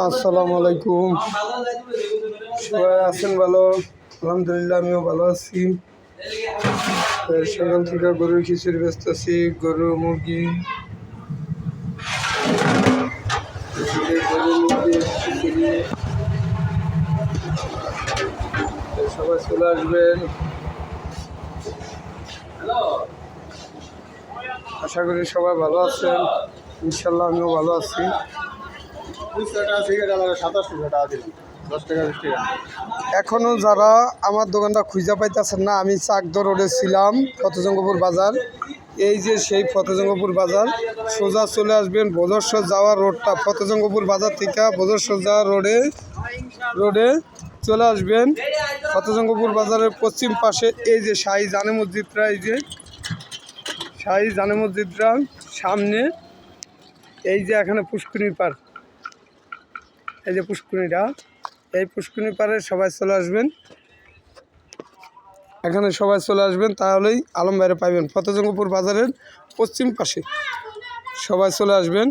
আসসালামু আলাইকুম, সবাই আছেন ভালো? আলহামদুলিল্লাহ, আমিও ভালো আছি। সকাল থেকে গরুর খিচুড়ি ব্যস্ত আছি। গরু মুরগি সবাই চলে আসবেন। আশা করি সবাই ভালো আছেন। ইনশাল্লাহ আমিও ভালো আছি। এখনও যারা আমার দোকানটা খুঁজে পাইতেছেন না, আমি চাকদহ রোডে ছিলাম, ফতেজঙ্গপুর বাজার। এই যে সেই ফতেজঙ্গপুর বাজার, সোজা চলে আসবেন বজরসর যাওয়ার রোডটা। ফতেজঙ্গপুর বাজার থেকে বজরসর যাওয়ার রোডে চলে আসবেন। ফতেজঙ্গপুর বাজারের পশ্চিম পাশে এই যে শাহী জানে মসজিদটা, এই যে শাহী জানে মসজিদটা সামনে, এই যে এখানে পুষ্করিণী পার, এই যে পুষ্করিণীটা, এই পুষ্করিণী পারে সবাই চলে আসবেন। এখানে সবাই চলে আসবেন, তাহলেই আলম ভাইরে পাইবেন। ফতেজঙ্গপুর বাজারের পশ্চিম পাশে সবাই চলে আসবেন।